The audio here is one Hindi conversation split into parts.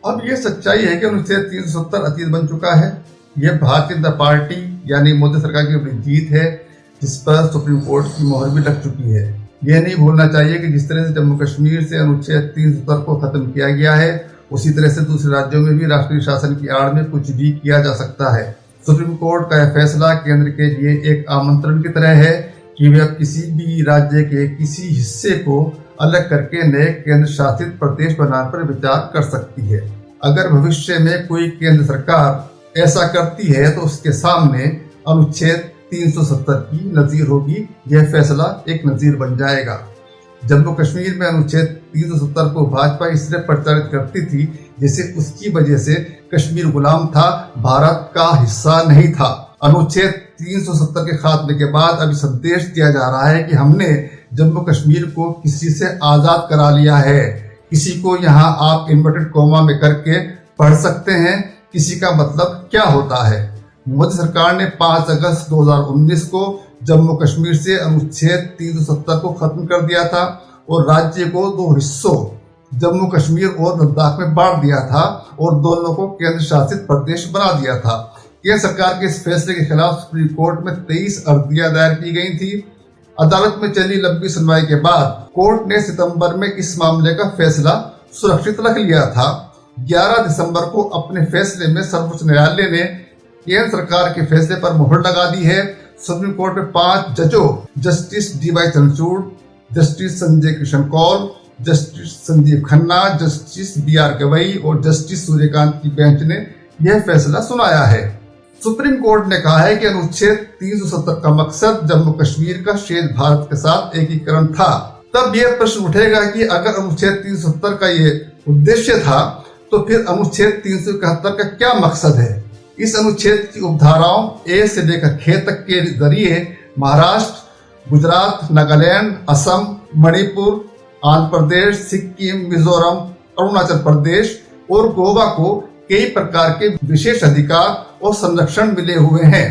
अब ये सच्चाई है कि अनुच्छेद 370 अतीत बन चुका है। यह भारतीय जनता पार्टी यानी मोदी सरकार की बड़ी जीत है, जिस पर सुप्रीम कोर्ट की मोहर भी लग चुकी है। यह नहीं भूलना चाहिए कि जिस तरह से जम्मू कश्मीर से अनुच्छेद 370 को खत्म किया गया है, उसी तरह से दूसरे राज्यों में भी राष्ट्रीय शासन की आड़ में कुछ भी किया जा सकता है। सुप्रीम कोर्ट का यह फैसला केंद्र के लिए एक आमंत्रण की तरह है कि वे अब किसी भी राज्य के किसी हिस्से को अलग करके नए केंद्र शासित प्रदेश बनाने पर विचार कर सकती है। अगर भविष्य में कोई केंद्र सरकार ऐसा करती है तो उसके सामने अनुच्छेद 370 की नजीर होगी। यह फैसला एक नजीर बन जाएगा। जम्मू कश्मीर में अनुच्छेद 370 को भाजपा इस तरह प्रचारित करती थी जैसे उसकी वजह से कश्मीर गुलाम था, भारत का हिस्सा नहीं था। अनुच्छेद 370 के खात्मे के बाद अभी संदेश दिया जा रहा है कि हमने जम्मू कश्मीर को किसी से आजाद करा लिया है। किसी को यहाँ आप इन्वर्टेड कोमा में करके पढ़ सकते हैं किसी का मतलब क्या होता है। मोदी सरकार ने 5 अगस्त 2019 को जम्मू कश्मीर से अनुच्छेद 370 को खत्म कर दिया था और राज्य को 2 हिस्सों जम्मू कश्मीर और लद्दाख में बांट दिया था और दोनों को केंद्र शासित प्रदेश बना दिया था। केंद्र सरकार के इस फैसले के खिलाफ सुप्रीम कोर्ट में 23 अर्जियां दायर की गई थी। अदालत में चली लंबी सुनवाई के बाद कोर्ट ने सितंबर में इस मामले का फैसला सुरक्षित रख लिया था। 11 दिसंबर को अपने फैसले में सर्वोच्च न्यायालय ने केंद्र सरकार के फैसले पर मुहर लगा दी है। सुप्रीम कोर्ट में 5 जजों justice D Y. Chandrachud, justice Sanjay Kishan Kaul, justice Sanjiv Khanna, justice B R. Gavai और जस्टिस सूर्यकांत की बेंच ने यह फैसला सुनाया है। सुप्रीम कोर्ट ने कहा है कि अनुच्छेद 370 का मकसद जम्मू कश्मीर का शेष भारत के साथ एकीकरण था। तब यह प्रश्न उठेगा कि अगर अनुच्छेद 370 का ये उद्देश्य था तो फिर अनुच्छेद 371 का क्या मकसद है। इस अनुच्छेद की उपधाराओं ए से लेकर खे तक के जरिए महाराष्ट्र, गुजरात, नागालैंड, असम, मणिपुर, आंध्र प्रदेश, सिक्किम, मिजोरम, अरुणाचल प्रदेश और गोवा को कई प्रकार के विशेष अधिकार और संरक्षण मिले हुए हैं।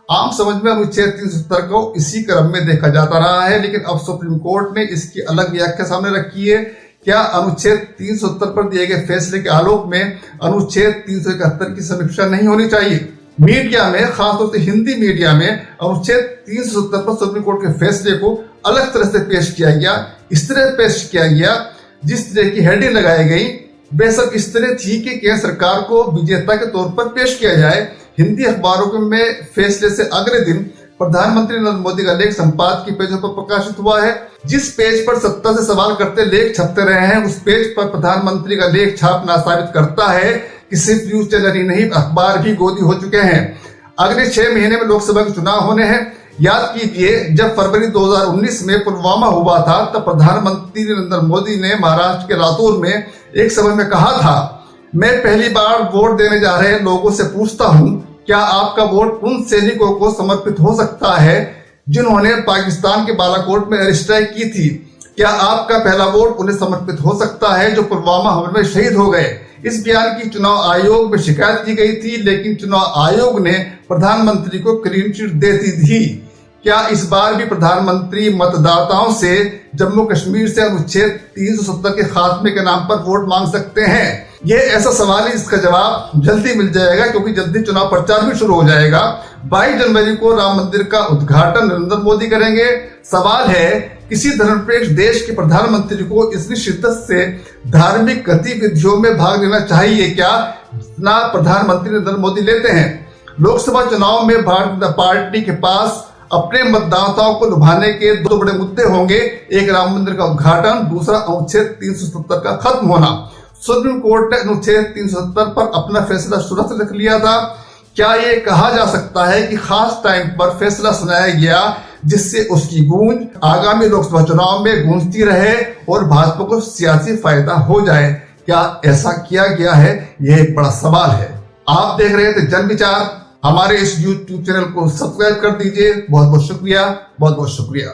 आम समझ में अनुच्छेद 370 को इसी क्रम में देखा जाता रहा है, लेकिन अब सुप्रीम कोर्ट ने इसकी अलग व्याख्या सामने रखी है। क्या अनुच्छेद 370 पर दिए गए फैसले के आलोक में अनुच्छेद 371 की समीक्षा नहीं होनी चाहिए। मीडिया में, खासतौर से हिंदी मीडिया में, अनुच्छेद 370 पर सुप्रीम कोर्ट के फैसले को अलग तरह से पेश किया गया। इस तरह पेश किया गया जिस तरह की हेडिंग लगाई गई वे सब इस तरह थी कि केंद्र सरकार को विजेता के तौर पर पेश किया जाए। हिंदी अखबारों में फैसले से अगले दिन प्रधानमंत्री नरेंद्र मोदी का लेख संपादकीय पेजों पर प्रकाशित हुआ है। जिस पेज पर सत्ता से सवाल करते लेख छपते रहे हैं, उस पेज पर प्रधानमंत्री का लेख छापना साबित करता है कि सिर्फ न्यूज चैनल ही नहीं, अखबार भी गोदी हो चुके हैं। अगले 6 महीने में लोकसभा के चुनाव होने हैं। याद कीजिए, जब फरवरी 2019 में पुलवामा हुआ था तब प्रधानमंत्री नरेंद्र मोदी ने महाराष्ट्र के लातूर में एक सभा में कहा था, मैं पहली बार वोट देने जा रहे लोगों से पूछता हूं, क्या आपका वोट उन सैनिकों को समर्पित हो सकता है जिन्होंने पाकिस्तान के बालाकोट में एयर स्ट्राइक की थी? क्या आपका पहला वोट उन्हें समर्पित हो सकता है जो पुलवामा हमले में शहीद हो गए? इस बयान की चुनाव आयोग में शिकायत की गई थी, लेकिन चुनाव आयोग ने प्रधानमंत्री को क्लीन चिट दे दी थी। क्या इस बार भी प्रधानमंत्री मतदाताओं से जम्मू कश्मीर से अनुच्छेद 370 के खात्मे के नाम पर वोट मांग सकते हैं? ये ऐसा सवाल है जिसका जवाब जल्दी मिल जाएगा, क्योंकि जल्दी चुनाव प्रचार भी शुरू हो जाएगा। 22 जनवरी को राम मंदिर का उद्घाटन नरेंद्र मोदी करेंगे। सवाल है, किसी धर्मनिरपेक्ष देश के प्रधानमंत्री को इतनी शिद्दत से धार्मिक गतिविधियों में भाग लेना चाहिए क्या जितना प्रधानमंत्री नरेंद्र मोदी लेते हैं? लोकसभा चुनाव में भारतीय जनता पार्टी के पास अपने मतदाताओं को लुभाने के 2 बड़े मुद्दे होंगे, एक राम मंदिर का उद्घाटन, दूसरा अनुच्छेद 370 का खत्म होना। सुप्रीम कोर्ट ने अनुच्छेद 370 पर अपना फैसला सुरक्षित रख लिया था। क्या ये कहा जा सकता है कि खास टाइम पर फैसला सुनाया गया जिससे उसकी गूंज आगामी लोकसभा चुनाव में गूंजती रहे और भाजपा को सियासी फायदा हो जाए? क्या ऐसा किया गया है? यह एक बड़ा सवाल है। आप देख रहे थे जन विचार। हमारे इस YouTube चैनल को सब्सक्राइब कर दीजिए। बहुत बहुत शुक्रिया, बहुत बहुत शुक्रिया।